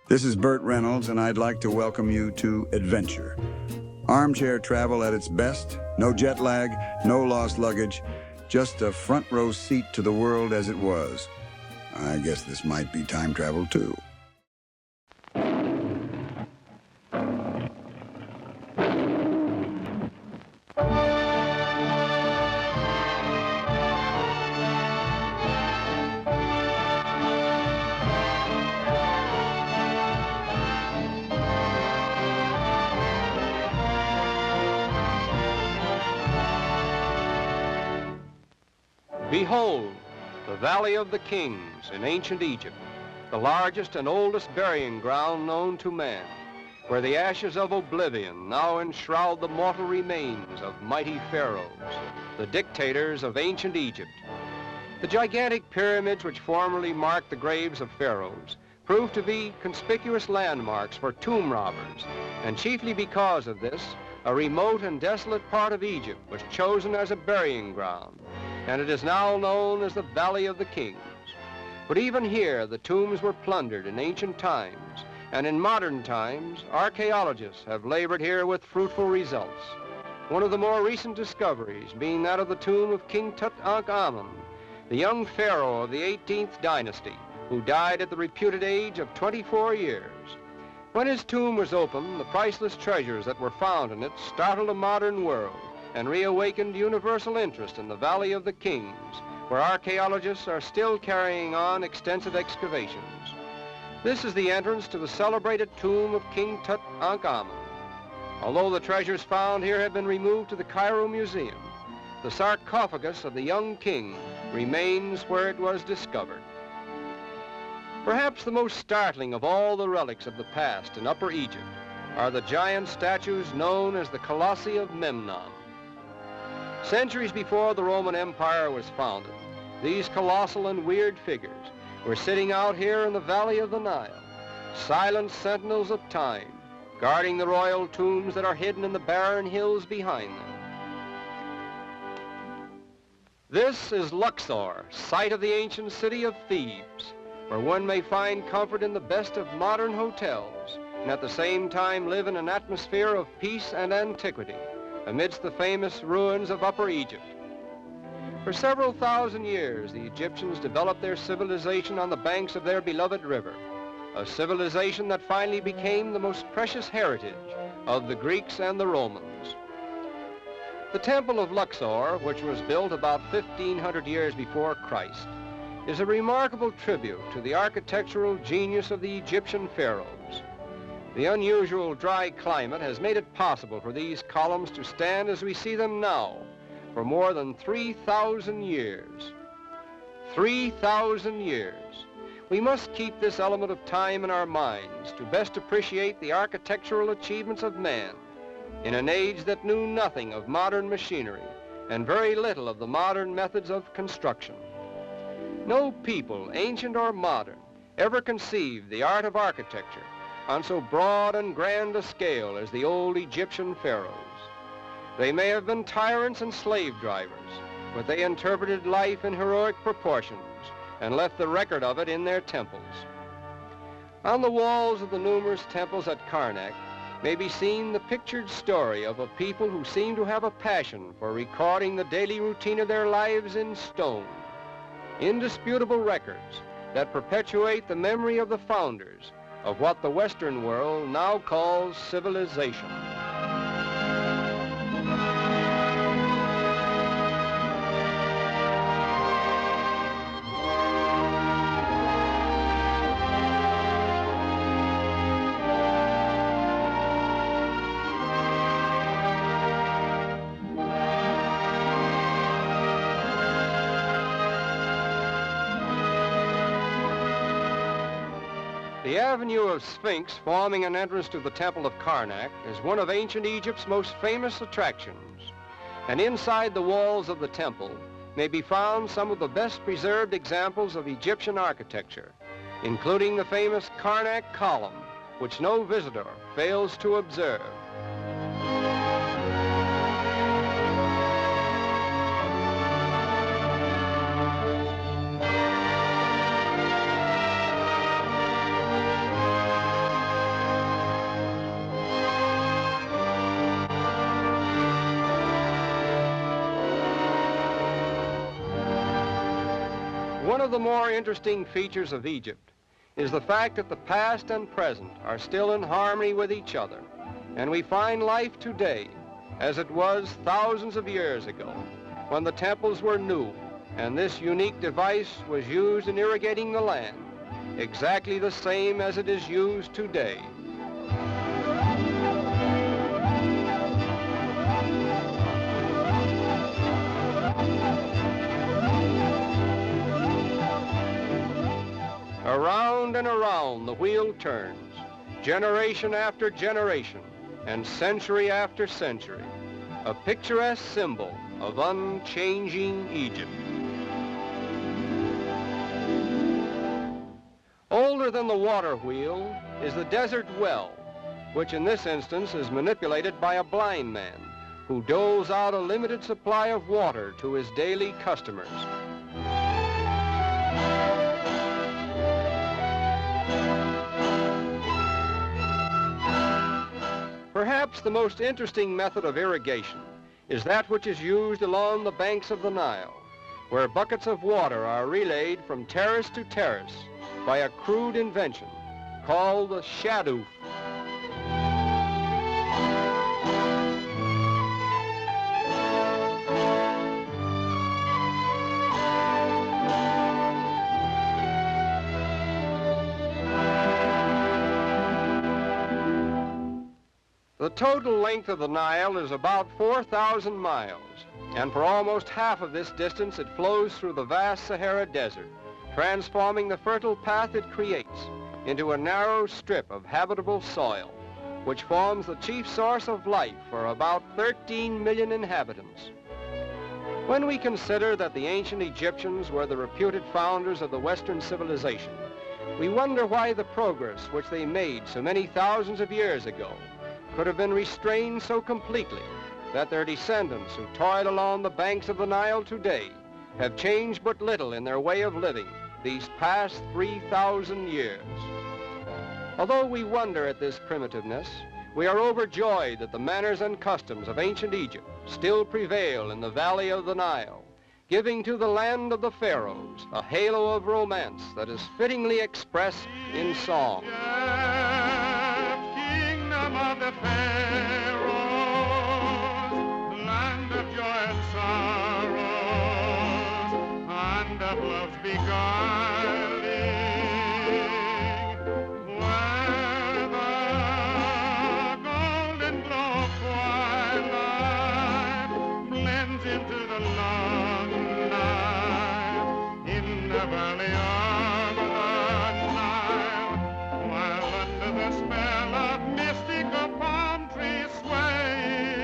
This is Burt Reynolds, and I'd like to welcome you to Adventure. Armchair travel at its best, no jet lag, no lost luggage, just a front row seat to the world as it was. I guess this might be time travel too. Behold, the Valley of the Kings in ancient Egypt, the largest and oldest burying ground known to man, where the ashes of oblivion now enshroud the mortal remains of mighty pharaohs, the dictators of ancient Egypt. The gigantic pyramids which formerly marked the graves of pharaohs proved to be conspicuous landmarks for tomb robbers, and chiefly because of this, a remote and desolate part of Egypt was chosen as a burying ground, and it is now known as the Valley of the Kings. But even here, the tombs were plundered in ancient times, and in modern times, archaeologists have labored here with fruitful results. One of the more recent discoveries being that of the tomb of King Tutankhamun, the young pharaoh of the 18th dynasty, who died at the reputed age of 24 years. When his tomb was opened, the priceless treasures that were found in it startled a modern world and reawakened universal interest in the Valley of the Kings, where archaeologists are still carrying on extensive excavations. This is the entrance to the celebrated tomb of King Tutankhamun. Although the treasures found here have been removed to the Cairo Museum, the sarcophagus of the young king remains where it was discovered. Perhaps the most startling of all the relics of the past in Upper Egypt are the giant statues known as the Colossi of Memnon. Centuries before the Roman Empire was founded, these colossal and weird figures were sitting out here in the valley of the Nile, silent sentinels of time, guarding the royal tombs that are hidden in the barren hills behind them. This is Luxor, site of the ancient city of Thebes, where one may find comfort in the best of modern hotels, and at the same time live in an atmosphere of peace and antiquity, amidst the famous ruins of Upper Egypt. For several thousand years, the Egyptians developed their civilization on the banks of their beloved river, a civilization that finally became the most precious heritage of the Greeks and the Romans. The Temple of Luxor, which was built about 1,500 years before Christ, is a remarkable tribute to the architectural genius of the Egyptian pharaohs. The unusual dry climate has made it possible for these columns to stand as we see them now for more than 3,000 years. 3,000 years. We must keep this element of time in our minds to best appreciate the architectural achievements of man in an age that knew nothing of modern machinery and very little of the modern methods of construction. No people, ancient or modern, ever conceived the art of architecture on so broad and grand a scale as the old Egyptian pharaohs. They may have been tyrants and slave drivers, but they interpreted life in heroic proportions and left the record of it in their temples. On the walls of the numerous temples at Karnak may be seen the pictured story of a people who seem to have a passion for recording the daily routine of their lives in stone. Indisputable records that perpetuate the memory of the founders of what the Western world now calls civilization. The Avenue of Sphinx, forming an entrance to the Temple of Karnak, is one of ancient Egypt's most famous attractions. And inside the walls of the temple may be found some of the best preserved examples of Egyptian architecture, including the famous Karnak column, which no visitor fails to observe. One of the more interesting features of Egypt is the fact that the past and present are still in harmony with each other, and we find life today as it was thousands of years ago when the temples were new and this unique device was used in irrigating the land, exactly the same as it is used today. Around and around the wheel turns, generation after generation and century after century, a picturesque symbol of unchanging Egypt. Older than the water wheel is the desert well, which in this instance is manipulated by a blind man who doles out a limited supply of water to his daily customers. Perhaps the most interesting method of irrigation is that which is used along the banks of the Nile, where buckets of water are relayed from terrace to terrace by a crude invention called the shadoof. The total length of the Nile is about 4,000 miles, and for almost half of this distance it flows through the vast Sahara Desert, transforming the fertile path it creates into a narrow strip of habitable soil, which forms the chief source of life for about 13 million inhabitants. When we consider that the ancient Egyptians were the reputed founders of the Western civilization, we wonder why the progress which they made so many thousands of years ago could have been restrained so completely that their descendants who toil along the banks of the Nile today have changed but little in their way of living these past 3,000 years. Although we wonder at this primitiveness, we are overjoyed that the manners and customs of ancient Egypt still prevail in the valley of the Nile, giving to the land of the pharaohs a halo of romance that is fittingly expressed in song. Of the Pharaohs, land of joy and sorrows, and of love's beguiling, where the golden glow of twilight blends into the long night in the valley of the Nile, while under the spell of mystic palm trees swaying,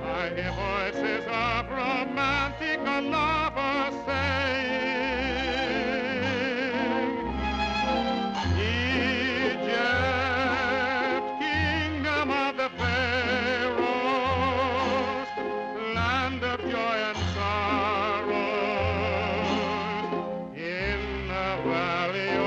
I hear voices of romantic lovers saying, Egypt, kingdom of the pharaohs, land of joy and sorrows, in the valley of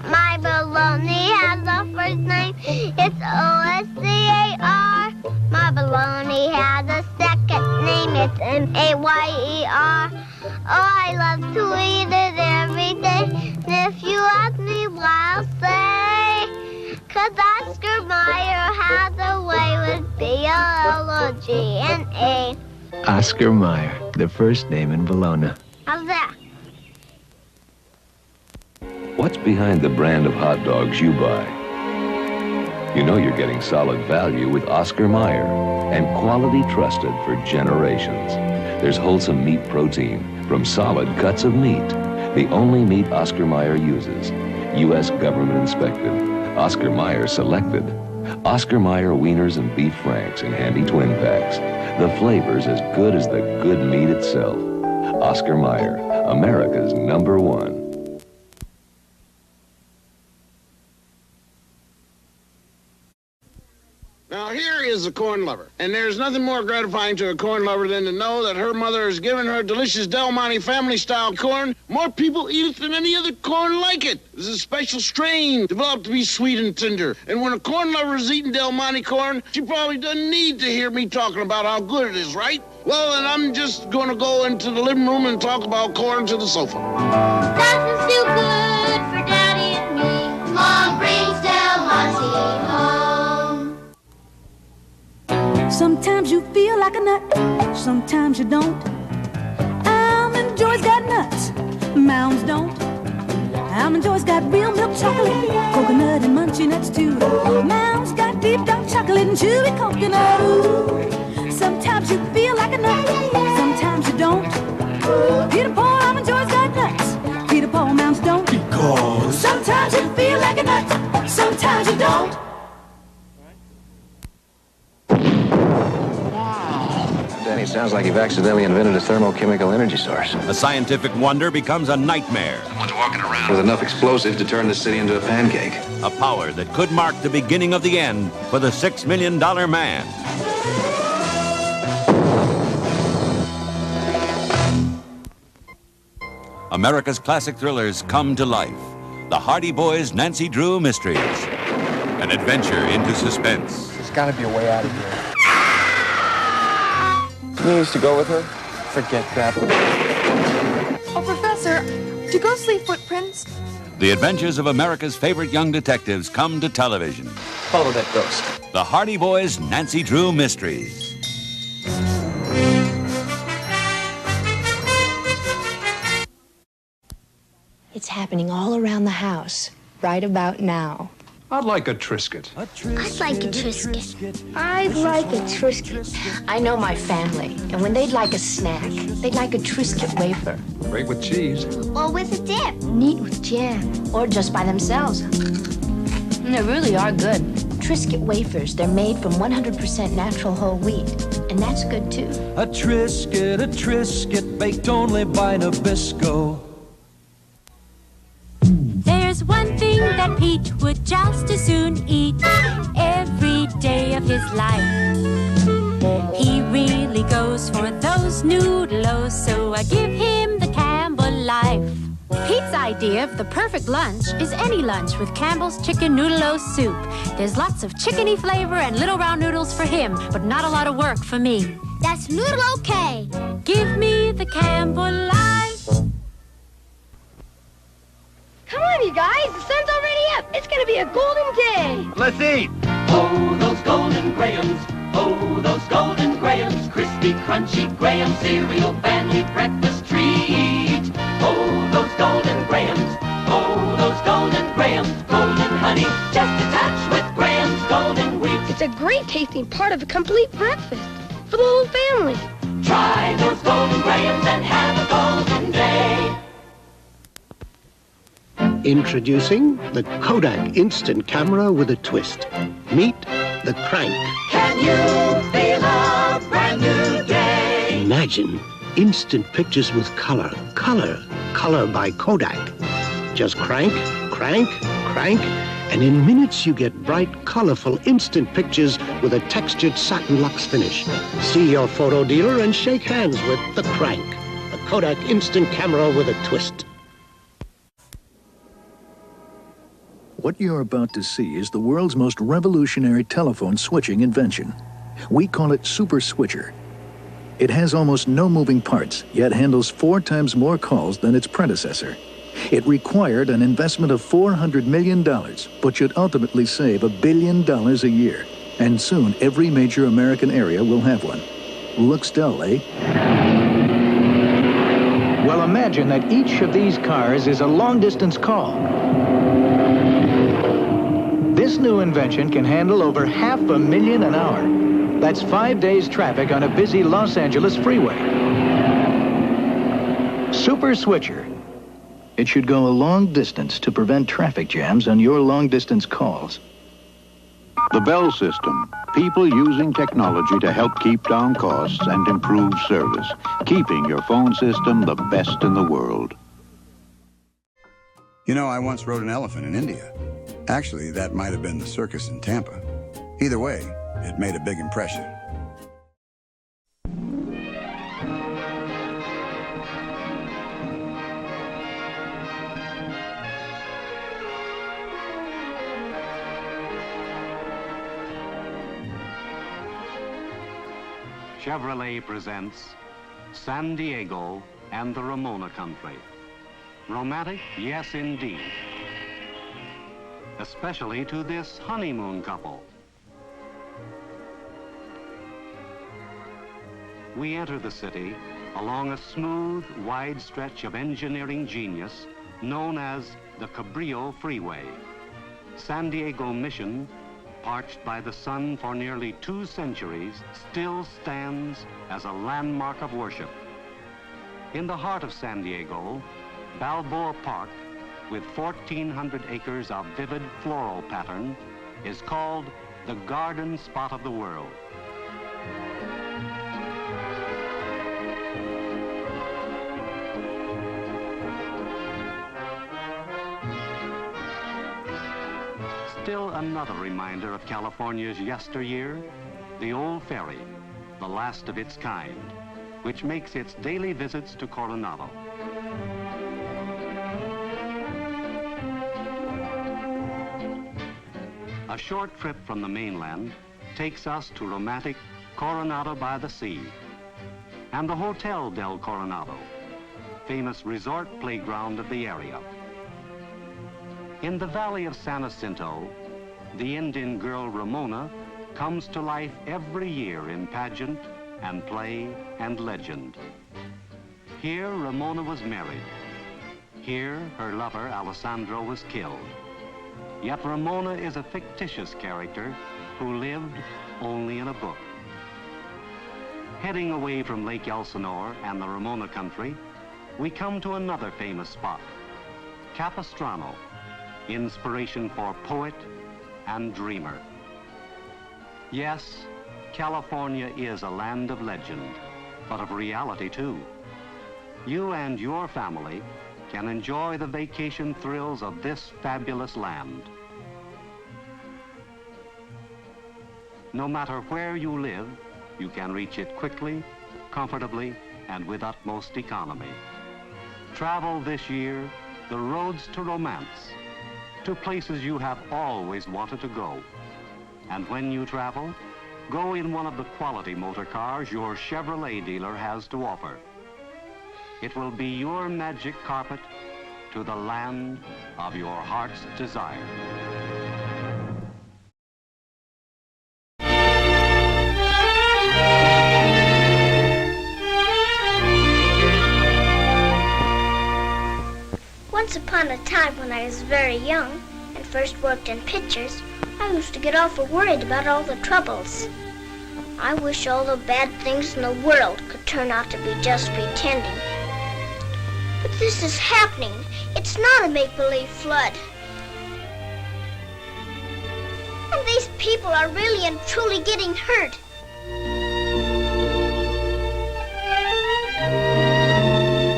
My baloney has a first name, it's O-S-C-A-R. My baloney has a second name, it's M-A-Y-E-R. Oh, I love to eat it every day, and if you ask me why, I'll say, 'cause Oscar Mayer has a way with B-O-L-O-G-N-A. Oscar Mayer, the first name in Bologna. How's that? What's behind the brand of hot dogs you buy? You know you're getting solid value with Oscar Mayer and quality trusted for generations. There's wholesome meat protein from solid cuts of meat. The only meat Oscar Mayer uses. U.S. government inspected. Oscar Mayer selected. Oscar Mayer wieners and beef franks in handy twin packs. The flavor's as good as the good meat itself. Oscar Mayer, America's #1. Now, here is a corn lover, and there's nothing more gratifying to a corn lover than to know that her mother has given her delicious Del Monte family-style corn. More people eat it than any other corn like it. It's a special strain developed to be sweet and tender. And when a corn lover is eating Del Monte corn, she probably doesn't need to hear me talking about how good it is, right? Well, then I'm just going to go into the living room and talk about corn to the sofa. Nothing's too good for Daddy and me. Mom brings Del Monte home. Sometimes you feel like a nut, sometimes you don't. Almond Joy's got nuts, Mounds don't. Almond Joy's got real milk chocolate, coconut and munchy nuts too. Mounds got deep dark chocolate and chewy coconut. Ooh. Sometimes you feel like a nut, sometimes you don't. Peter Paul, Almond Joy's got nuts, Peter Paul, Mounds don't. Because sometimes you feel like a nut, sometimes you don't. Danny, sounds like you've accidentally invented a thermochemical energy source. A scientific wonder becomes a nightmare. Someone's walking around with enough explosive to turn the city into a pancake. A power that could mark the beginning of the end for the $6 million man. America's classic thrillers come to life. The Hardy Boys' Nancy Drew Mysteries. An adventure into suspense. There's got to be a way out of here. You used to go with her? Forget that. Oh, Professor, do ghosts leave footprints? The adventures of America's favorite young detectives come to television. Follow that ghost. The Hardy Boys' Nancy Drew Mysteries. It's happening all around the house, right about now. I'd like a Triscuit. I'd like a Triscuit. I'd like a Triscuit. I know my family, and when they'd like a snack, they'd like a Triscuit wafer. Great with cheese. Or with a dip. Neat with jam. Or just by themselves. And they really are good. Triscuit wafers, they're made from 100% natural whole wheat. And that's good, too. A Triscuit, baked only by Nabisco. There's one thing that Pete would just as soon eat every day of his life. He really goes for those noodles, so I give him the Campbell life. Pete's idea of the perfect lunch is any lunch with Campbell's Chicken Noodle-O Soup. There's lots of chickeny flavor and little round noodles for him, but not a lot of work for me. That's noodle okay. Give me the Campbell life. Come on, you guys. The sun's already up. It's going to be a golden day. Let's eat. Oh, those golden grahams. Oh, those golden grahams. Crispy, crunchy graham cereal. Family breakfast treat. Oh, those golden grahams. Oh, those golden grahams. Golden honey. Just a touch with Graham's golden wheat. It's a great tasting part of a complete breakfast for the whole family. Try those golden grahams and have a golden day. Introducing the Kodak Instant Camera with a twist. Meet the Crank. Can you feel a brand new day? Imagine instant pictures with color. Color by Kodak. Just crank, crank, crank, and in minutes you get bright, colorful, instant pictures with a textured satin luxe finish. See your photo dealer and shake hands with the Crank. The Kodak Instant Camera with a twist. What you're about to see is the world's most revolutionary telephone switching invention. We call it Super Switcher. It has almost no moving parts, yet handles 4 times more calls than its predecessor. It required an investment of $400 million, but should ultimately save $1 billion a year. And soon, every major American area will have one. Looks dull, eh? Well, imagine that each of these cars is a long-distance call. This new invention can handle over 500,000 an hour. That's 5 days' traffic on a busy Los Angeles freeway. Super Switcher. It should go a long distance to prevent traffic jams on your long-distance calls. The Bell System. People using technology to help keep down costs and improve service. Keeping your phone system the best in the world. You know, I once rode an elephant in India. Actually, that might have been the circus in Tampa. Either way, it made a big impression. Chevrolet presents San Diego and the Ramona country. Romantic? Yes, indeed. Especially to this honeymoon couple. We enter the city along a smooth, wide stretch of engineering genius known as the Cabrillo Freeway. San Diego Mission, parched by the sun for nearly 2 centuries, still stands as a landmark of worship. In the heart of San Diego, Balboa Park, with 1,400 acres of vivid floral pattern, is called the garden spot of the world. Still another reminder of California's yesteryear, the old ferry, the last of its kind, which makes its daily visits to Coronado. A short trip from the mainland takes us to romantic Coronado by the Sea and the Hotel del Coronado, famous resort playground of the area. In the valley of San Jacinto, the Indian girl Ramona comes to life every year in pageant and play and legend. Here, Ramona was married. Here, her lover, Alessandro, was killed. Yet Ramona is a fictitious character who lived only in a book. Heading away from Lake Elsinore and the Ramona country, we come to another famous spot, Capistrano, inspiration for poet and dreamer. Yes, California is a land of legend, but of reality too. You and your family can enjoy the vacation thrills of this fabulous land. No matter where you live, you can reach it quickly, comfortably, and with utmost economy. Travel this year the roads to romance, to places you have always wanted to go. And when you travel, go in one of the quality motor cars your Chevrolet dealer has to offer. It will be your magic carpet to the land of your heart's desire. Once upon a time when I was very young and first worked in pictures, I used to get awful worried about all the troubles. I wish all the bad things in the world could turn out to be just pretending. But this is happening. It's not a make-believe flood. And these people are really and truly getting hurt.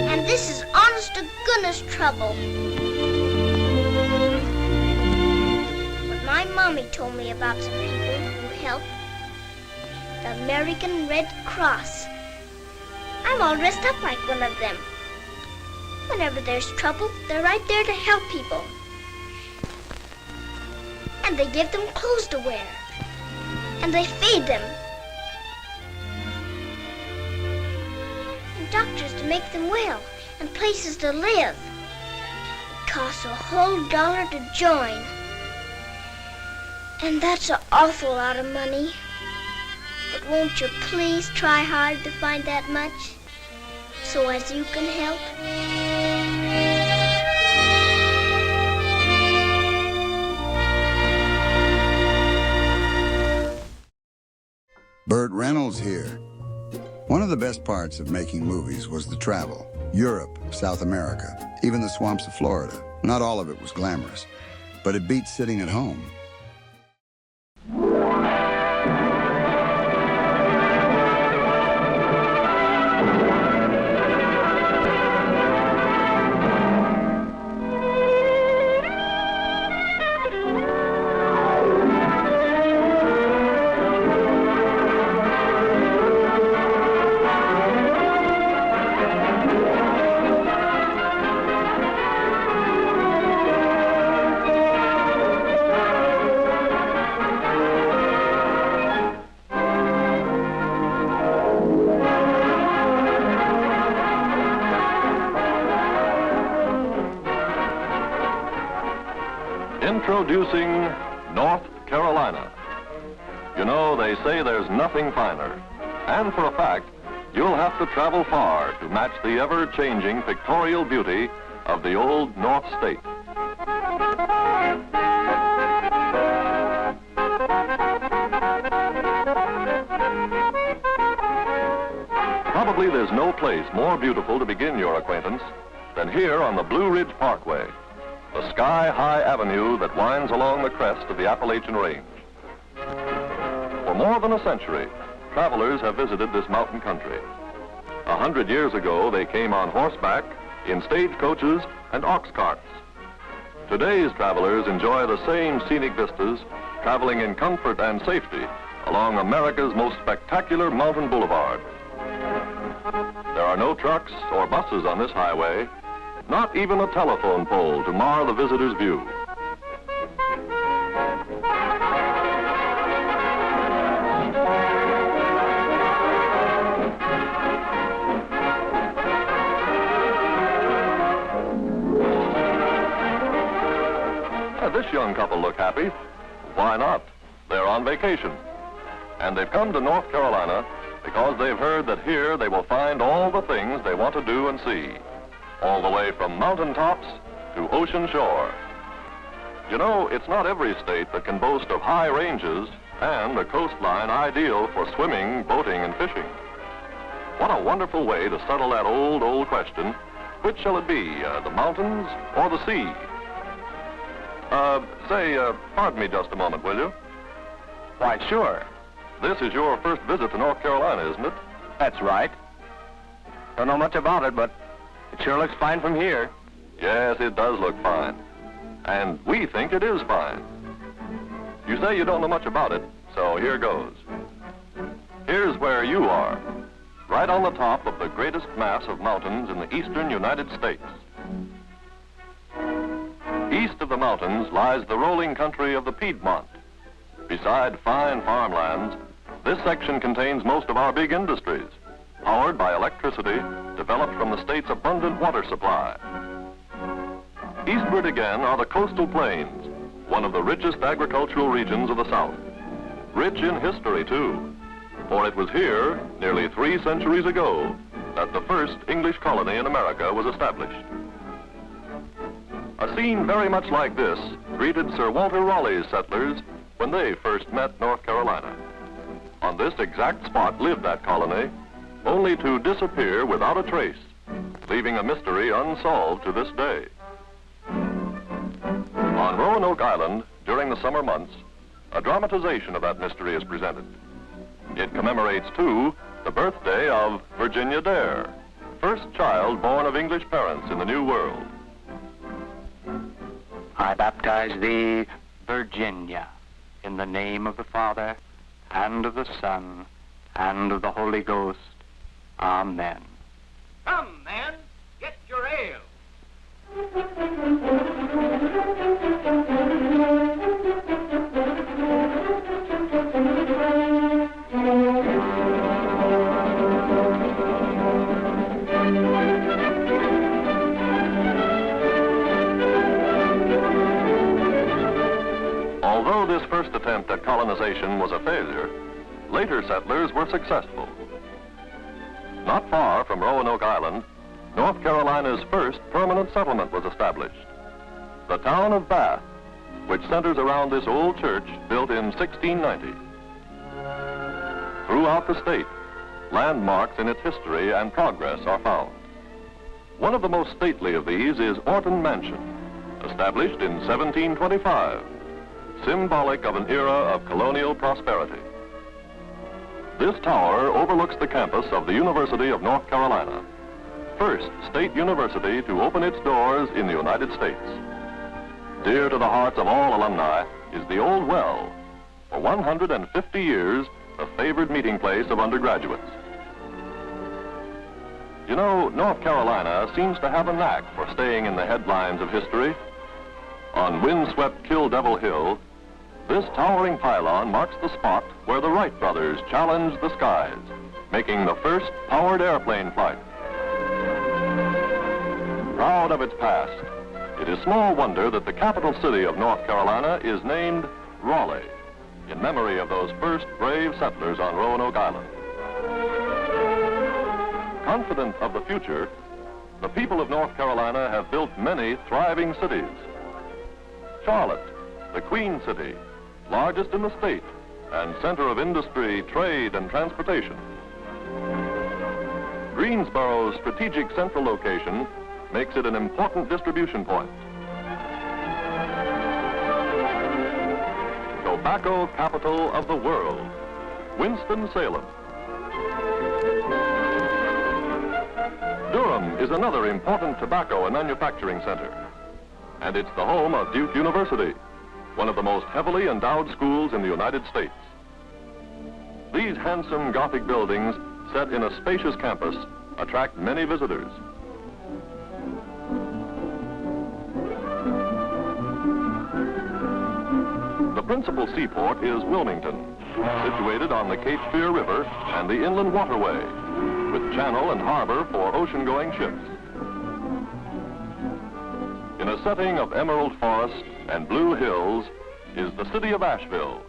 And this is honest to goodness trouble. But my mommy told me about some people who help. The American Red Cross. I'm all dressed up like one of them. Whenever there's trouble, they're right there to help people. And they give them clothes to wear. And they feed them. And doctors to make them well. And places to live. It costs a whole $1 to join. And that's an awful lot of money. But won't you please try hard to find that much? So as you can help? Burt Reynolds here. One of the best parts of making movies was the travel. Europe, South America, even the swamps of Florida. Not all of it was glamorous, but it beats sitting at home. Introducing North Carolina. You know, they say there's nothing finer. And for a fact, you'll have to travel far to match the ever-changing pictorial beauty of the old North State. Probably there's no place more beautiful to begin your acquaintance than here on the Blue Ridge Parkway, the sky-high avenue that winds along the crest of the Appalachian Range. For more than a century, travelers have visited this mountain country. 100 years ago, they came on horseback, in stagecoaches, and ox carts. Today's travelers enjoy the same scenic vistas, traveling in comfort and safety along America's most spectacular mountain boulevard. There are no trucks or buses on this highway, not even a telephone pole to mar the visitor's view. This young couple look happy. Why not? They're on vacation. And they've come to North Carolina because they've heard that here they will find all the things they want to do and see, all the way from mountaintops to ocean shore. You know, it's not every state that can boast of high ranges and a coastline ideal for swimming, boating, and fishing. What a wonderful way to settle that old question, which shall it be, the mountains or the sea? Pardon me just a moment, will you? Why, sure. This is your first visit to North Carolina, isn't it? That's right. Don't know much about it, but it sure looks fine from here. Yes, it does look fine. And we think it is fine. You say you don't know much about it, so here goes. Here's where you are, right on the top of the greatest mass of mountains in the eastern United States. East of the mountains lies the rolling country of the Piedmont. Beside fine farmlands, this section contains most of our big industries, powered by electricity developed from the state's abundant water supply. Eastward again are the coastal plains, one of the richest agricultural regions of the South. Rich in history, too, for it was here, nearly 3 centuries ago, that the first English colony in America was established. A scene very much like this greeted Sir Walter Raleigh's settlers when they first met North Carolina. On this exact spot lived that colony, only to disappear without a trace, leaving a mystery unsolved to this day. On Roanoke Island, during the summer months, a dramatization of that mystery is presented. It commemorates, too, the birthday of Virginia Dare, first child born of English parents in the New World. I baptize thee, Virginia, in the name of the Father, and of the Son, and of the Holy Ghost. Amen. Come, man, get your ale. Although this first attempt at colonization was a failure, later settlers were successful. Not far from Roanoke Island, North Carolina's first permanent settlement was established. The town of Bath, which centers around this old church built in 1690. Throughout the state, landmarks in its history and progress are found. One of the most stately of these is Orton Mansion, established in 1725, symbolic of an era of colonial prosperity. This tower overlooks the campus of the University of North Carolina, first state university to open its doors in the United States. Dear to the hearts of all alumni is the Old Well, for 150 years a favored meeting place of undergraduates. You know, North Carolina seems to have a knack for staying in the headlines of history. On windswept Kill Devil Hill, this towering pylon marks the spot where the Wright brothers challenged the skies, making the first powered airplane flight. Proud of its past, It is small wonder that the capital city of North Carolina is named Raleigh, in memory of those first brave settlers on Roanoke Island. Confident of the future, the people of North Carolina have built many thriving cities. Charlotte, the Queen City, largest in the state and center of industry, trade, and transportation. Greensboro's strategic central location makes it an important distribution point. Tobacco capital of the world, Winston-Salem. Durham is another important tobacco and manufacturing center, and it's the home of Duke University, one of the most heavily endowed schools in the United States. These handsome Gothic buildings, set in a spacious campus, attract many visitors. The principal seaport is Wilmington, situated on the Cape Fear River and the inland waterway, with channel and harbor for ocean-going ships. In a setting of emerald forest and blue hills is the city of Asheville,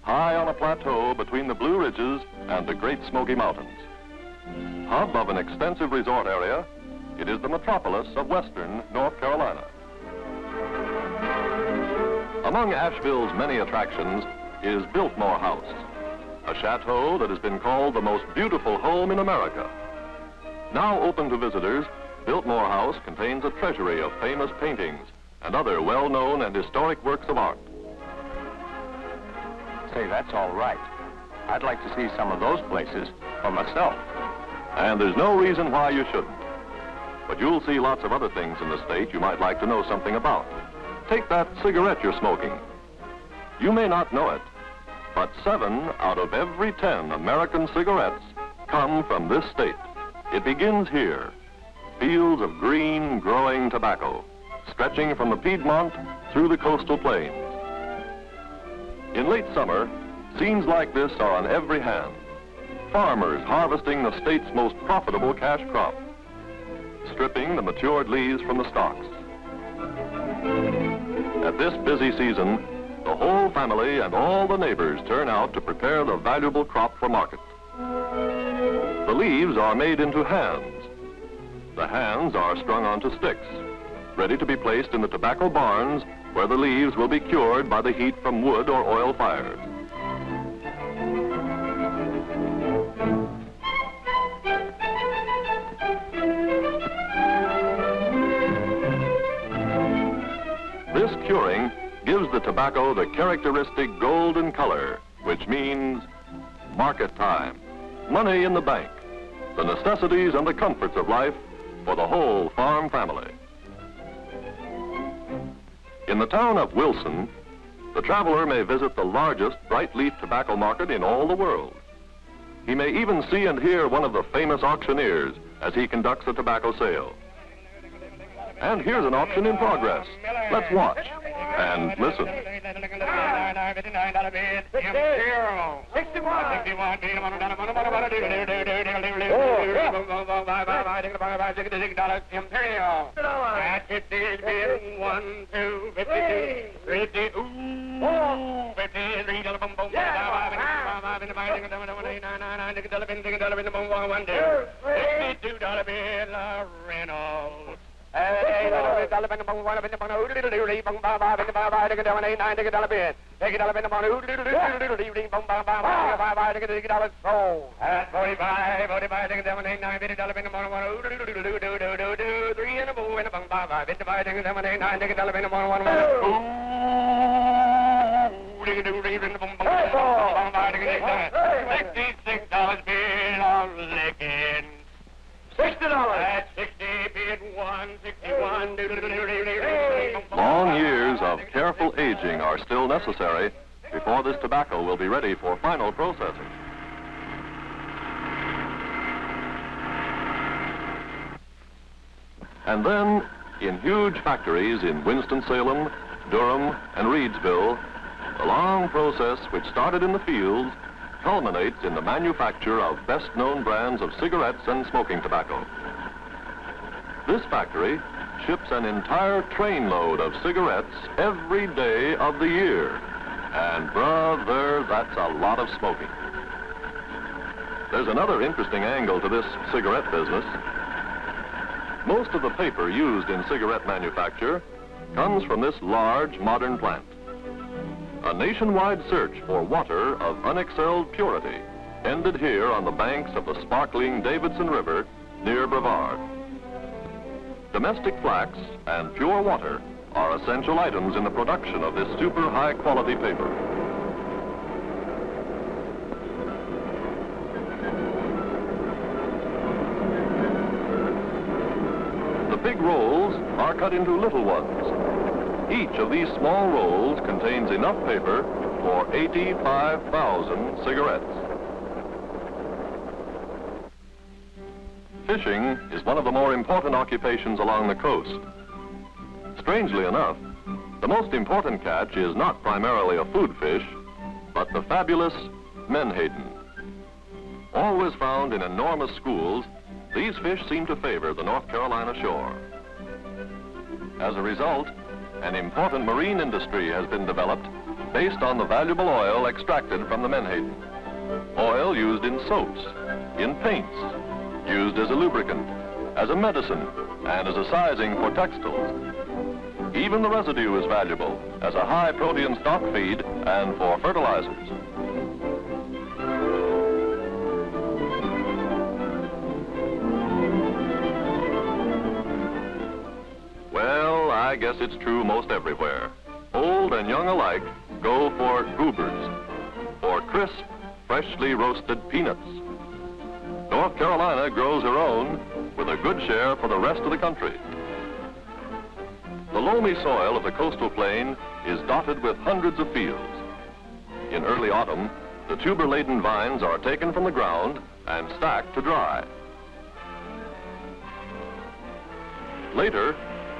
high on a plateau between the Blue Ridges and the Great Smoky Mountains. Hub of an extensive resort area, it is the metropolis of western North Carolina. Among Asheville's many attractions is Biltmore House, a chateau that has been called the most beautiful home in America. Now open to visitors, Biltmore House contains a treasury of famous paintings and other well-known and historic works of art. Say, that's all right. I'd like to see some of those places for myself. And there's no reason why you shouldn't. But you'll see lots of other things in the state you might like to know something about. Take that cigarette you're smoking. You may not know it, but 7 out of every 10 American cigarettes come from this state. It begins here. Fields of green, growing tobacco, stretching from the Piedmont through the coastal plains. In late summer, scenes like this are on every hand. Farmers harvesting the state's most profitable cash crop, stripping the matured leaves from the stalks. At this busy season, the whole family and all the neighbors turn out to prepare the valuable crop for market. The leaves are made into hands. The hands are strung onto sticks, ready to be placed in the tobacco barns where the leaves will be cured by the heat from wood or oil fires. This curing gives the tobacco the characteristic golden color, which means market time, money in the bank, the necessities and the comforts of life for the whole farm family. In the town of Wilson, the traveler may visit the largest bright leaf tobacco market in all the world. He may even see and hear one of the famous auctioneers as he conducts a tobacco sale. And here's an auction in progress. Let's watch and listen. Long years of careful aging are still necessary before this tobacco will be ready for final processing. And then, in huge factories in Winston-Salem, Durham, and Reedsville, the long process which started in the fields culminates in the manufacture of best-known brands of cigarettes and smoking tobacco. This factory, ships an entire trainload of cigarettes every day of the year. And brother, that's a lot of smoking. There's another interesting angle to this cigarette business. Most of the paper used in cigarette manufacture comes from this large modern plant. A nationwide search for water of unexcelled purity ended here on the banks of the sparkling Davidson River near Brevard. Domestic flax and pure water are essential items in the production of this super high quality paper. The big rolls are cut into little ones. Each of these small rolls contains enough paper for 85,000 cigarettes. Fishing is one of the more important occupations along the coast. Strangely enough, the most important catch is not primarily a food fish, but the fabulous menhaden. Always found in enormous schools, these fish seem to favor the North Carolina shore. As a result, an important marine industry has been developed based on the valuable oil extracted from the menhaden. Oil used in soaps, in paints, used as a lubricant, as a medicine, and as a sizing for textiles. Even the residue is valuable as a high protein stock feed and for fertilizers. Well, I guess it's true most everywhere. Old and young alike go for goobers, or crisp, freshly roasted peanuts. North Carolina grows her own with a good share for the rest of the country. The loamy soil of the coastal plain is dotted with hundreds of fields. In early autumn, the tuber-laden vines are taken from the ground and stacked to dry. Later,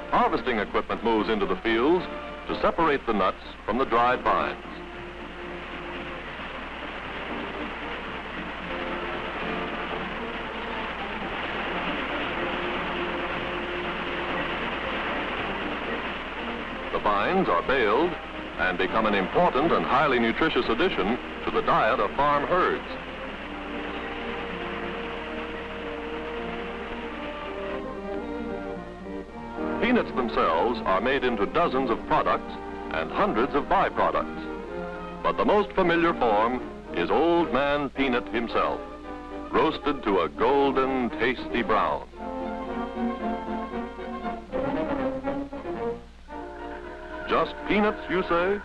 harvesting equipment moves into the fields to separate the nuts from the dried vines. The vines are baled and become an important and highly nutritious addition to the diet of farm herds. Peanuts themselves are made into dozens of products and hundreds of byproducts. But the most familiar form is Old Man Peanut himself, roasted to a golden, tasty brown. Just peanuts, you say?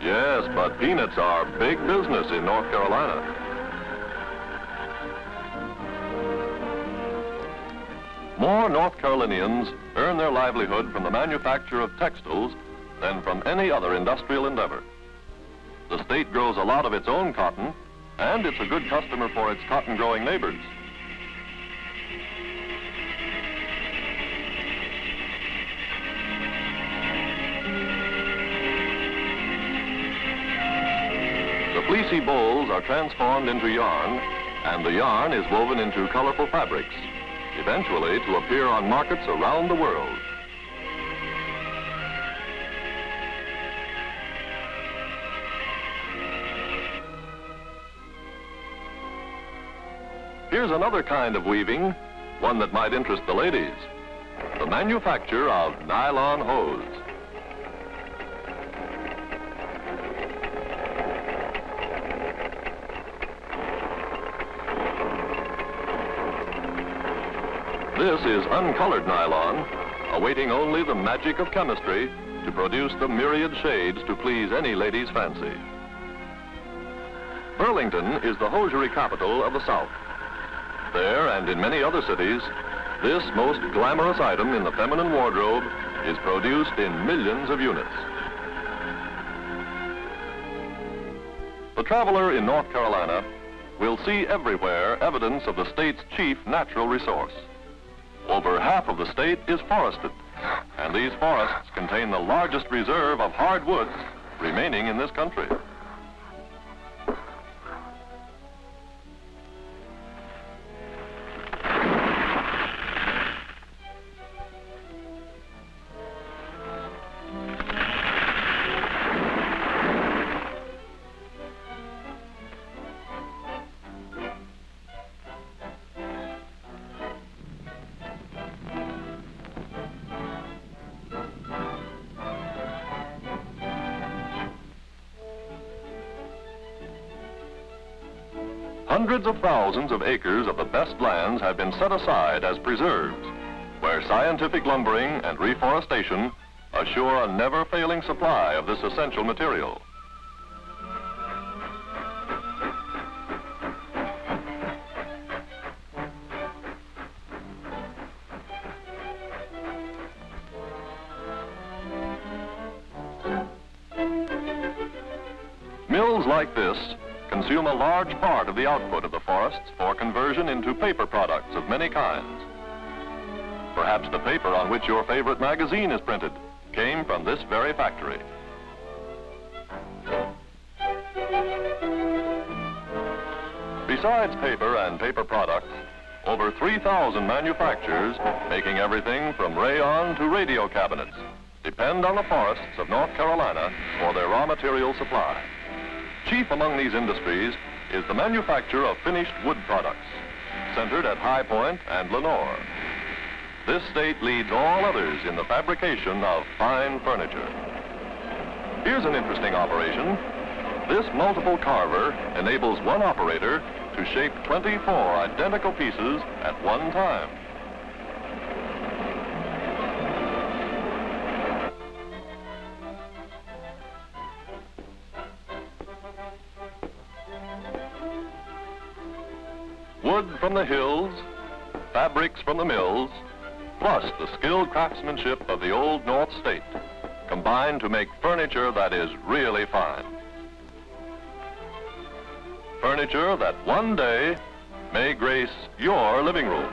Yes, but peanuts are big business in North Carolina. More North Carolinians earn their livelihood from the manufacture of textiles than from any other industrial endeavor. The state grows a lot of its own cotton, and it's a good customer for its cotton-growing neighbors. The fleecy bolls are transformed into yarn, and the yarn is woven into colorful fabrics, eventually to appear on markets around the world. Here's another kind of weaving, one that might interest the ladies: the manufacture of nylon hose. This is uncolored nylon, awaiting only the magic of chemistry to produce the myriad shades to please any lady's fancy. Burlington is the hosiery capital of the South. There and in many other cities, this most glamorous item in the feminine wardrobe is produced in millions of units. The traveler in North Carolina will see everywhere evidence of the state's chief natural resource. Over half of the state is forested, and these forests contain the largest reserve of hardwoods remaining in this country. Hundreds of thousands of acres of the best lands have been set aside as preserves, where scientific lumbering and reforestation assure a never-failing supply of this essential material. Mills like this consume a large part of the output of the forests for conversion into paper products of many kinds. Perhaps the paper on which your favorite magazine is printed came from this very factory. Besides paper and paper products, over 3,000 manufacturers, making everything from rayon to radio cabinets, depend on the forests of North Carolina for their raw material supply. Chief among these industries is the manufacture of finished wood products, centered at High Point and Lenore. This state leads all others in the fabrication of fine furniture. Here's an interesting operation. This multiple carver enables one operator to shape 24 identical pieces at one time. Wood from the hills, fabrics from the mills, plus the skilled craftsmanship of the Old North State, combine to make furniture that is really fine. Furniture that one day may grace your living room.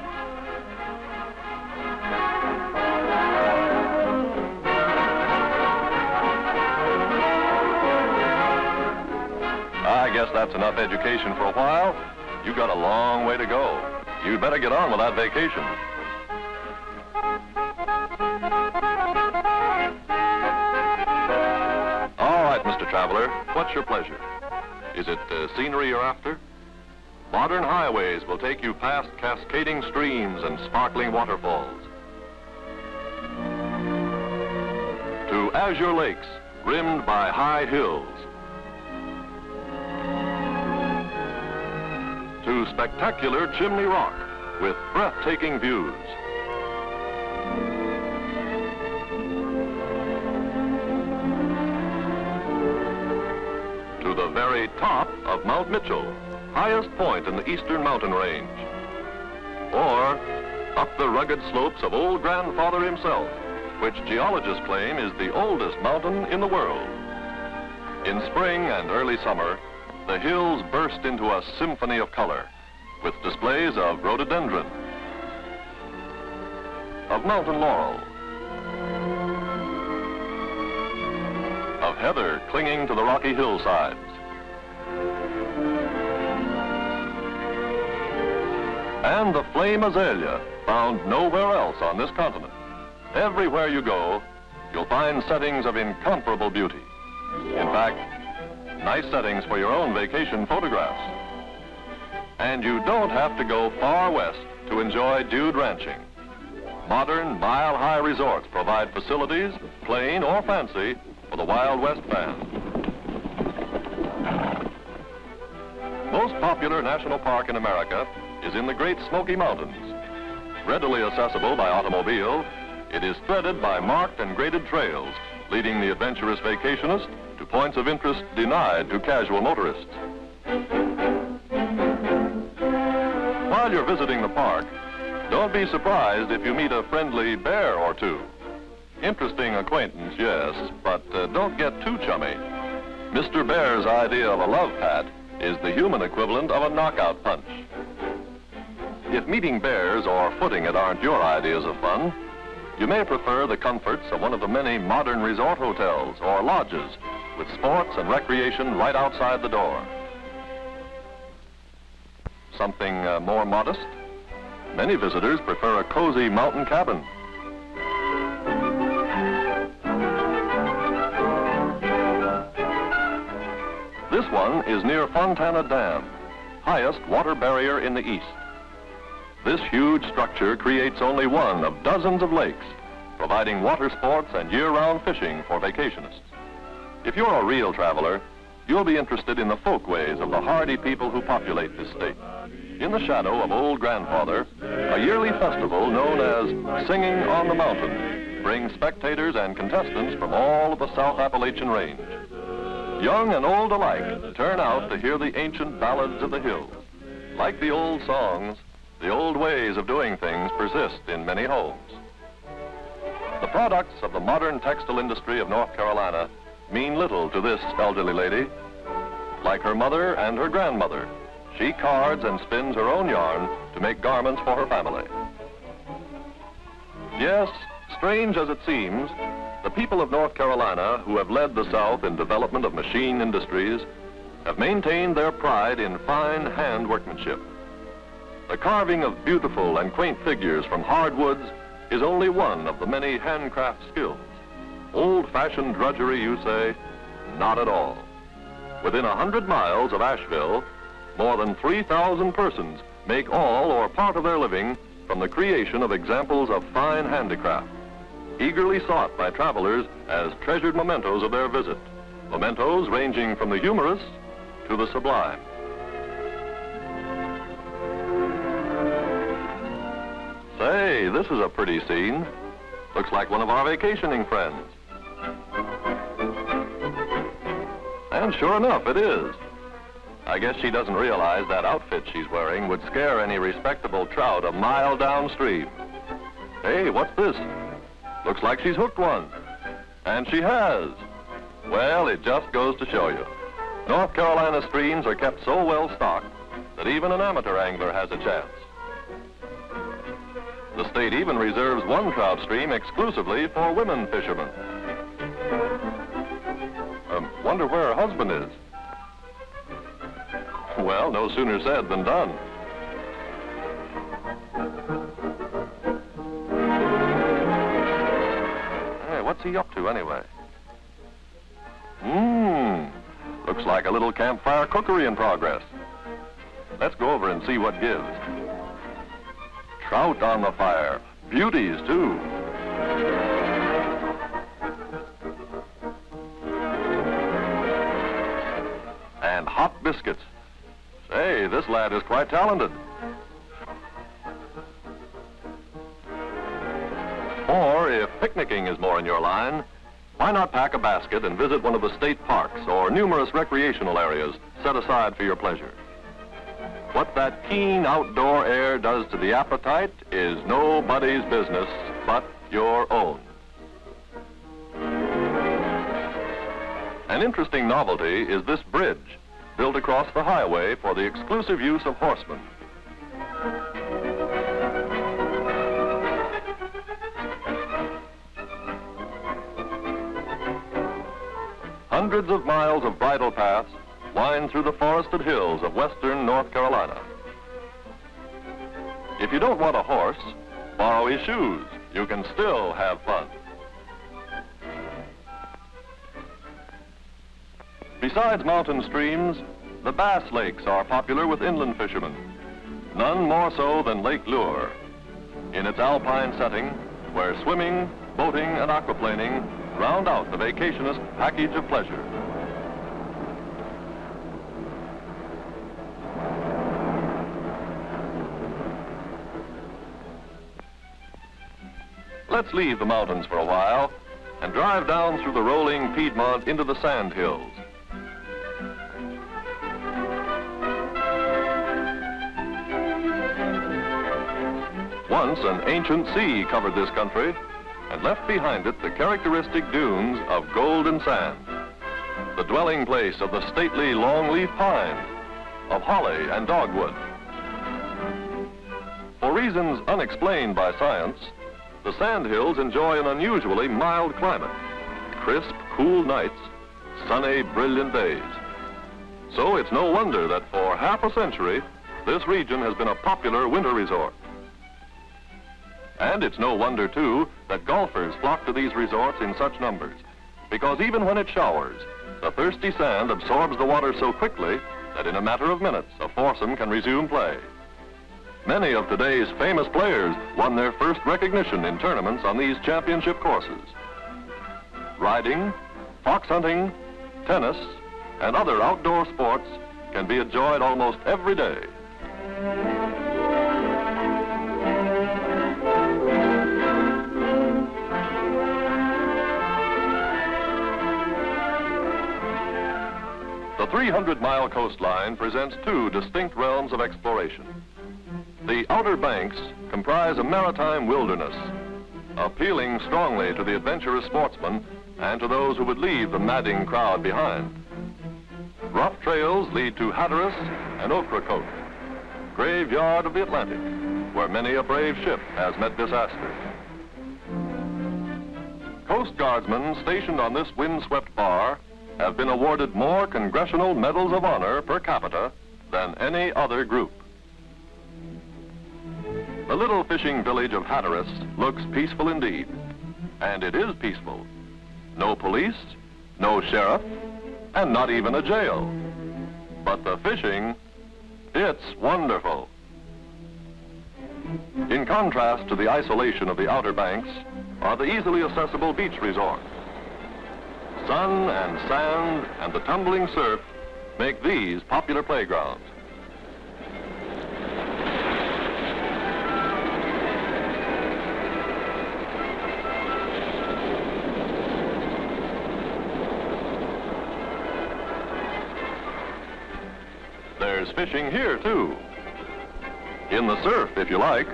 I guess that's enough education for a while. You've got a long way to go. You'd better get on with that vacation. All right, Mr. Traveler, what's your pleasure? Is it scenery you're after? Modern highways will take you past cascading streams and sparkling waterfalls, to azure lakes rimmed by high hills, to spectacular Chimney Rock with breathtaking views, to the very top of Mount Mitchell, highest point in the eastern mountain range, or up the rugged slopes of Old Grandfather himself, which geologists claim is the oldest mountain in the world. In spring and early summer, the hills burst into a symphony of color with displays of rhododendron, of mountain laurel, of heather clinging to the rocky hillsides, and the flame azalea, found nowhere else on this continent. Everywhere you go, you'll find settings of incomparable beauty. In fact, nice settings for your own vacation photographs. And you don't have to go far west to enjoy dude ranching. Modern, mile-high resorts provide facilities, plain or fancy, for the Wild West fan. Most popular national park in America is in the Great Smoky Mountains. Readily accessible by automobile, it is threaded by marked and graded trails, leading the adventurous vacationist to points of interest denied to casual motorists. While you're visiting the park, don't be surprised if you meet a friendly bear or two. Interesting acquaintance, yes, but don't get too chummy. Mr. Bear's idea of a love pat is the human equivalent of a knockout punch. If meeting bears or footing it aren't your ideas of fun, you may prefer the comforts of one of the many modern resort hotels or lodges with sports and recreation right outside the door. Something more modest? Many visitors prefer a cozy mountain cabin. This one is near Fontana Dam, highest water barrier in the east. This huge structure creates only one of dozens of lakes, providing water sports and year-round fishing for vacationists. If you're a real traveler, you'll be interested in the folkways of the hardy people who populate this state. In the shadow of Old Grandfather, a yearly festival known as Singing on the Mountain brings spectators and contestants from all of the South Appalachian Range. Young and old alike turn out to hear the ancient ballads of the hills. Like the old songs, the old ways of doing things persist in many homes. The products of the modern textile industry of North Carolina mean little to this elderly lady. Like her mother and her grandmother, she cards and spins her own yarn to make garments for her family. Yes, strange as it seems, the people of North Carolina who have led the South in development of machine industries have maintained their pride in fine hand workmanship. The carving of beautiful and quaint figures from hardwoods is only one of the many handcraft skills. Old-fashioned drudgery, you say? Not at all. Within 100 miles of Asheville, more than 3,000 persons make all or part of their living from the creation of examples of fine handicraft, eagerly sought by travelers as treasured mementos of their visit, mementos ranging from the humorous to the sublime. Say, this is a pretty scene. Looks like one of our vacationing friends. And sure enough, it is. I guess she doesn't realize that outfit she's wearing would scare any respectable trout a mile downstream. Hey, what's this? Looks like she's hooked one. And she has. Well, it just goes to show you. North Carolina streams are kept so well stocked that even an amateur angler has a chance. The state even reserves one trout stream exclusively for women fishermen. Wonder where her husband is. Well, no sooner said than done. Hey, what's he up to anyway? Looks like a little campfire cookery in progress. Let's go over and see what gives. Trout on the fire. Beauties, too. And hot biscuits. Say, this lad is quite talented. Or if picnicking is more in your line, why not pack a basket and visit one of the state parks or numerous recreational areas set aside for your pleasure? What that keen outdoor air does to the appetite is nobody's business but your own. An interesting novelty is this bridge, built across the highway for the exclusive use of horsemen. Hundreds of miles of bridle paths wind through the forested hills of western North Carolina. If you don't want a horse, borrow his shoes. You can still have fun. Besides mountain streams, the Bass Lakes are popular with inland fishermen, none more so than Lake Lure. In its alpine setting, where swimming, boating, and aquaplaning round out the vacationist package of pleasure. Let's leave the mountains for a while and drive down through the rolling Piedmont into the sand hills. Once an ancient sea covered this country and left behind it the characteristic dunes of golden sand, the dwelling place of the stately longleaf pine, of holly and dogwood. For reasons unexplained by science, the sand hills enjoy an unusually mild climate, crisp, cool nights, sunny, brilliant days. So it's no wonder that for half a century, this region has been a popular winter resort. And it's no wonder, too, that golfers flock to these resorts in such numbers, because even when it showers, the thirsty sand absorbs the water so quickly that in a matter of minutes, a foursome can resume play. Many of today's famous players won their first recognition in tournaments on these championship courses. Riding, fox hunting, tennis, and other outdoor sports can be enjoyed almost every day. The 300-mile coastline presents two distinct realms of exploration. The Outer Banks comprise a maritime wilderness, appealing strongly to the adventurous sportsman and to those who would leave the madding crowd behind. Rough trails lead to Hatteras and Ocracoke, graveyard of the Atlantic, where many a brave ship has met disaster. Coast Guardsmen stationed on this windswept bar have been awarded more Congressional Medals of Honor per capita than any other group. The little fishing village of Hatteras looks peaceful indeed, and it is peaceful. No police, no sheriff, and not even a jail. But the fishing, it's wonderful. In contrast to the isolation of the Outer Banks are the easily accessible beach resorts. Sun and sand and the tumbling surf make these popular playgrounds. There's fishing here, too. In the surf, if you like.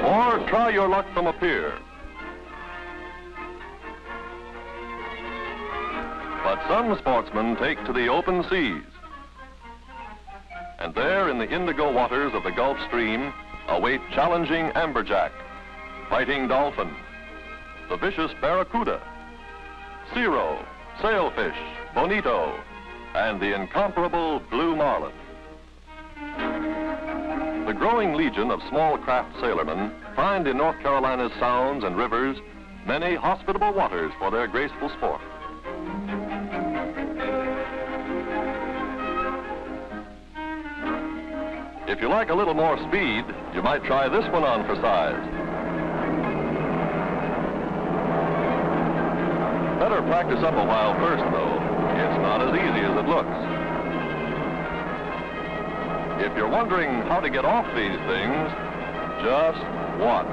Or try your luck from a pier. But some sportsmen take to the open seas. And there in the indigo waters of the Gulf Stream await challenging amberjack, fighting dolphin, the vicious barracuda, Cero, sailfish, bonito, and the incomparable blue marlin. The growing legion of small craft sailormen find in North Carolina's sounds and rivers many hospitable waters for their graceful sport. If you like a little more speed, you might try this one on for size. Better practice up a while first, though. It's not as easy as it looks. If you're wondering how to get off these things, just watch.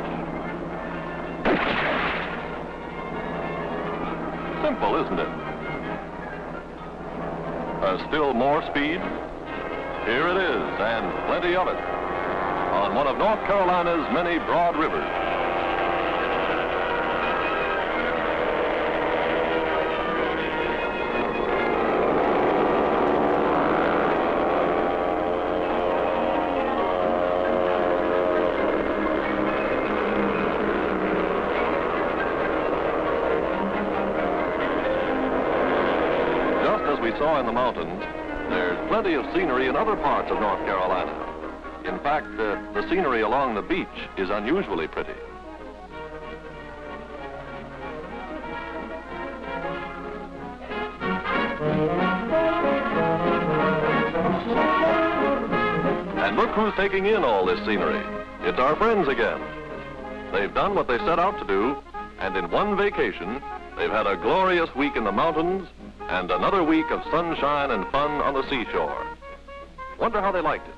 Simple, isn't it? Still more speed? Here it is, and plenty of it, on one of North Carolina's many broad rivers. We saw in the mountains, there's plenty of scenery in other parts of North Carolina. In fact, the scenery along the beach is unusually pretty. And look who's taking in all this scenery. It's our friends again. They've done what they set out to do, and in one vacation, they've had a glorious week in the mountains and another week of sunshine and fun on the seashore. Wonder how they liked it.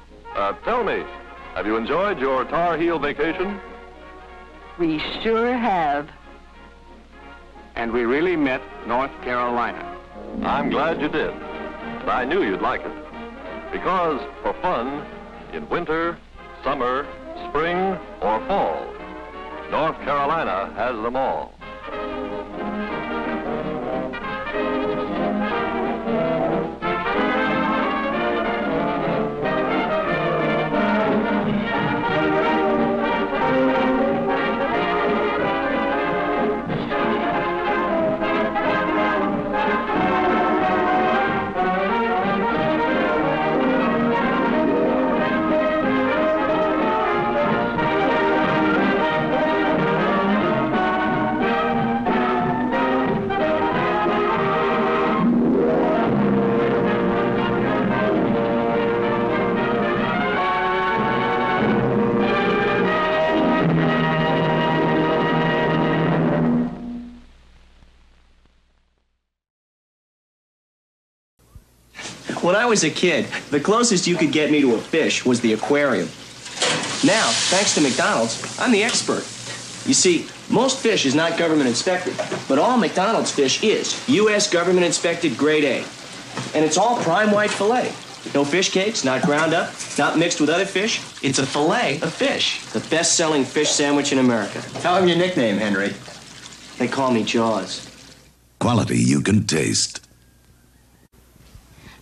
Tell me, have you enjoyed your Tar Heel vacation? We sure have. And we really met North Carolina. I'm glad you did. I knew you'd like it. Because for fun, in winter, summer, spring, or fall, North Carolina has them all. When I was a kid, the closest you could get me to a fish was the aquarium. Now, thanks to McDonald's, I'm the expert. You see, most fish is not government inspected, but all McDonald's fish is U.S. government inspected grade A. And it's all prime white filet. No fish cakes, not ground up, not mixed with other fish. It's a filet of fish. The best-selling fish sandwich in America. Tell them your nickname, Henry. They call me Jaws. Quality you can taste.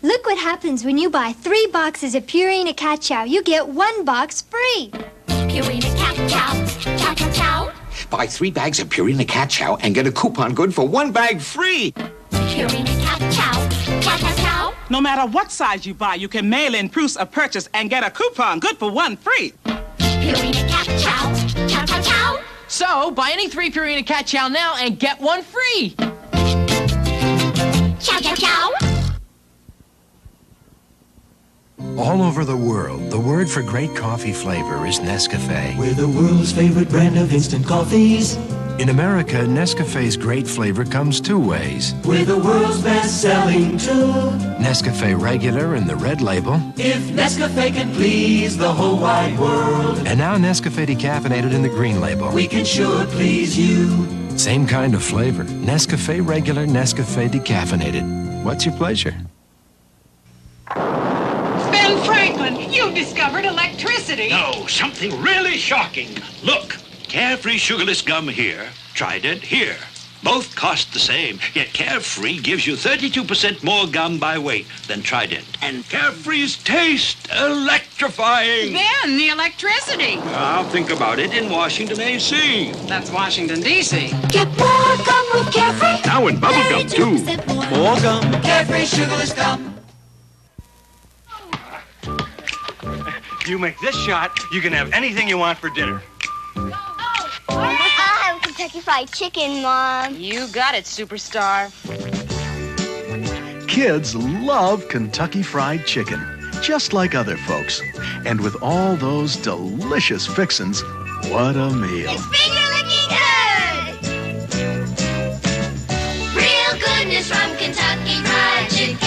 Look what happens when you buy 3 boxes of Purina Cat Chow. You get 1 box free. Purina Cat Chow. Chow, chow, chow. Buy 3 bags of Purina Cat Chow and get a coupon good for 1 bag free. Purina Cat Chow. Chow, chow, chow. No matter what size you buy, you can mail in proofs of purchase and get a coupon good for 1 free. Purina Cat Chow. Chow, chow, chow. So, buy any 3 Purina Cat Chow now and get 1 free. Chow, chow, chow. All over the world, the word for great coffee flavor is Nescafe. We're the world's favorite brand of instant coffees. In America, Nescafe's great flavor comes 2 ways. We're the world's best-selling too. Nescafe Regular in the red label. If Nescafe can please the whole wide world. And now Nescafe Decaffeinated in the green label. We can sure please you. Same kind of flavor. Nescafe Regular, Nescafe Decaffeinated. What's your pleasure? Ben Franklin, you discovered electricity. No, something really shocking. Look, Carefree sugarless gum here, Trident here. Both cost the same, yet Carefree gives you 32% more gum by weight than Trident. And Carefree's taste, electrifying. Then the electricity. I'll think about it in Washington, A.C. That's Washington, D.C. Get more gum with Carefree. Now in bubble gum, too. More gum. Carefree sugarless gum. If you make this shot, you can have anything you want for dinner. I'll have Kentucky Fried Chicken, Mom. You got it, superstar. Kids love Kentucky Fried Chicken, just like other folks. And with all those delicious fixins, what a meal. It's finger-licking good! Real goodness from Kentucky Fried Chicken.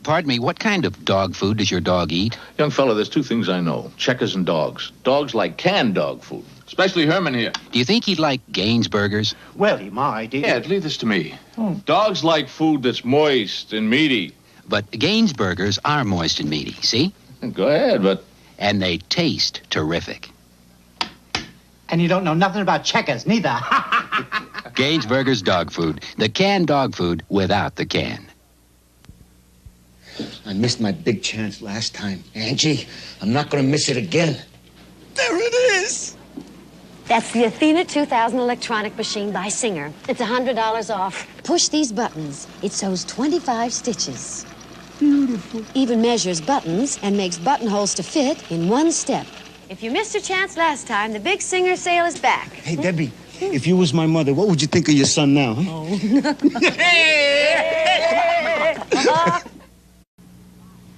Pardon me, what kind of dog food does your dog eat? Young fella, there's 2 things I know. Checkers and dogs. Dogs like canned dog food. Especially Herman here. Do you think he'd like Gaines burgers? Well, he might. Yeah, leave this to me. Dogs like food that's moist and meaty. But Gaines burgers are moist and meaty, see? Go ahead, but... And they taste terrific. And you don't know nothing about checkers, neither. Gaines burgers dog food. The canned dog food without the can. I missed my big chance last time. Angie, I'm not going to miss it again. There it is. That's the Athena 2000 electronic machine by Singer. It's $100 off. Push these buttons. It sews 25 stitches. Beautiful. Even measures buttons and makes buttonholes to fit in 1 step. If you missed your chance last time, the big Singer sale is back. Hey, Debbie, if you was my mother, what would you think of your son now? Huh?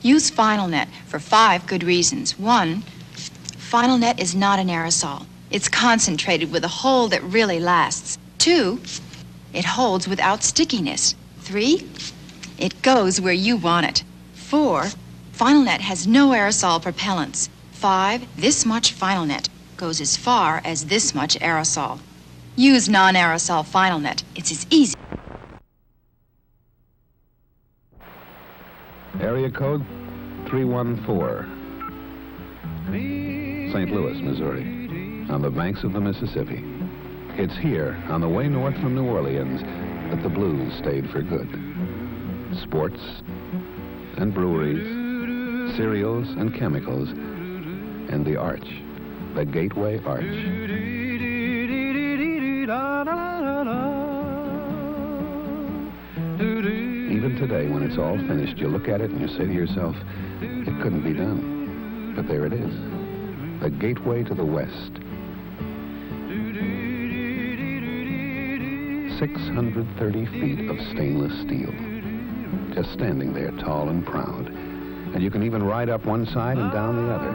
Use FinalNet for 5 good reasons. 1, FinalNet is not an aerosol. It's concentrated with a hold that really lasts. 2, it holds without stickiness. 3, it goes where you want it. 4, FinalNet has no aerosol propellants. 5, this much FinalNet goes as far as this much aerosol. Use non-aerosol FinalNet. It's as easy. Area code 314. St. Louis, Missouri, on the banks of the Mississippi. It's here, on the way north from New Orleans, that the blues stayed for good. Sports and breweries, cereals and chemicals, and the arch, the Gateway Arch. Even today, when it's all finished, you look at it and you say to yourself, it couldn't be done. But there it is, the gateway to the West. 630 feet of stainless steel, just standing there tall and proud. And you can even ride up one side and down the other.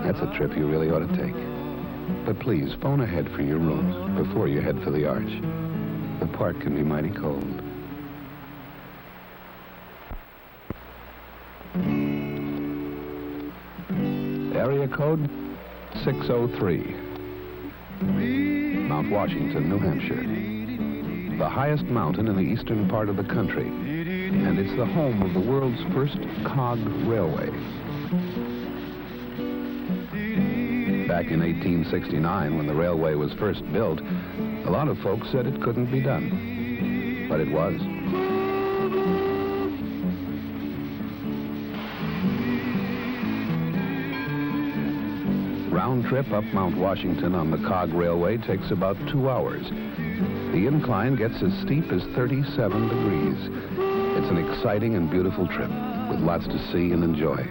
That's a trip you really ought to take. But please, phone ahead for your rooms before you head for the arch. The park can be mighty cold. Area code 603. Mount Washington, New Hampshire. The highest mountain in the eastern part of the country. And it's the home of the world's first cog railway. Back in 1869, when the railway was first built, a lot of folks said it couldn't be done. But it was. Round trip up Mount Washington on the cog railway takes about 2 hours. The incline gets as steep as 37 degrees. It's an exciting and beautiful trip with lots to see and enjoy.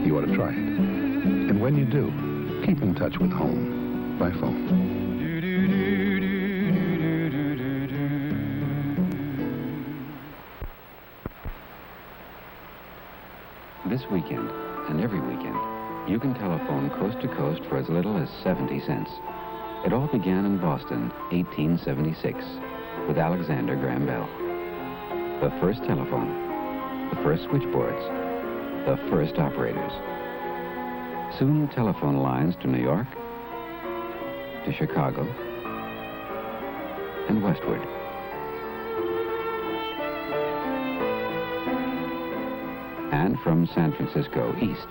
You ought to try it. And when you do, keep in touch with home by phone. This weekend, and every weekend, you can telephone coast to coast for as little as 70 cents. It all began in Boston, 1876, with Alexander Graham Bell. The first telephone, the first switchboards, the first operators. Soon telephone lines to New York, to Chicago, and westward. And from San Francisco east.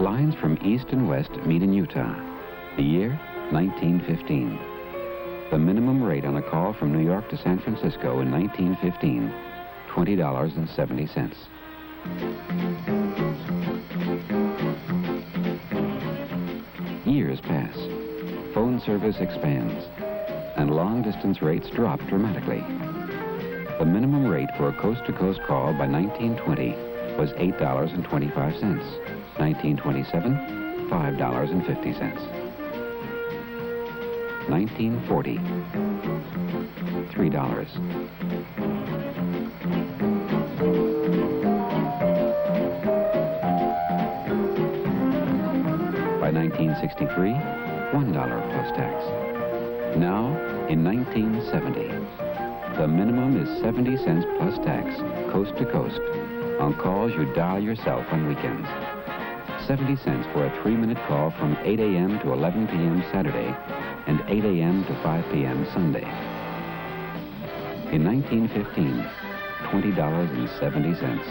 Lines from east and west meet in Utah. The year, 1915. The minimum rate on a call from New York to San Francisco in 1915, $20.70. Years pass. Phone service expands, and long-distance rates drop dramatically. The minimum rate for a coast-to-coast call by 1920 was $8.25. 1927, $5.50. 1940, $3. By 1963, $1 plus tax. Now, in 1970, the minimum is 70 cents plus tax, coast to coast, on calls you dial yourself on weekends. 70 cents for a 3-minute call from 8 a.m. to 11 p.m. Saturday and 8 a.m. to 5 p.m. Sunday. In 1915, $20.70.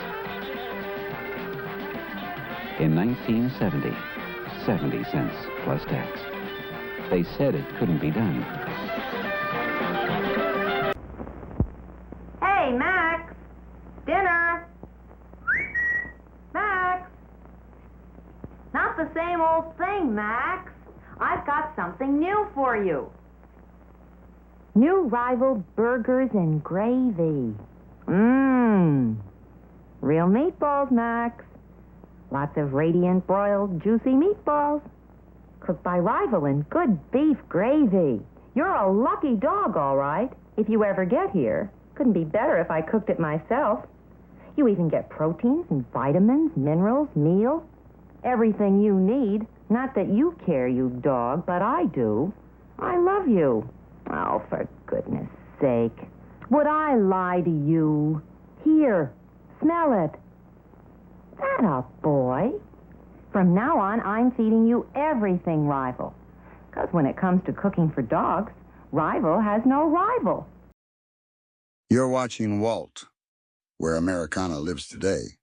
In 1970, 70 cents plus tax. They said it couldn't be done. Hey, Max! Dinner! Max! Not the same old thing, Max. I've got something new for you. New Rival burgers and gravy. Mmm. Real meatballs, Max. Lots of radiant, broiled, juicy meatballs. Cooked by Rival in good beef gravy. You're a lucky dog, all right, if you ever get here. Couldn't be better if I cooked it myself. You even get proteins and vitamins, minerals, meal. Everything you need. Not that you care, you dog, but I do. I love you. Oh, for goodness sake. Would I lie to you? Here, smell it. That a boy. From now on, I'm feeding you everything Rival. Because when it comes to cooking for dogs, Rival has no rival. You're watching WALT, where Americana lives today.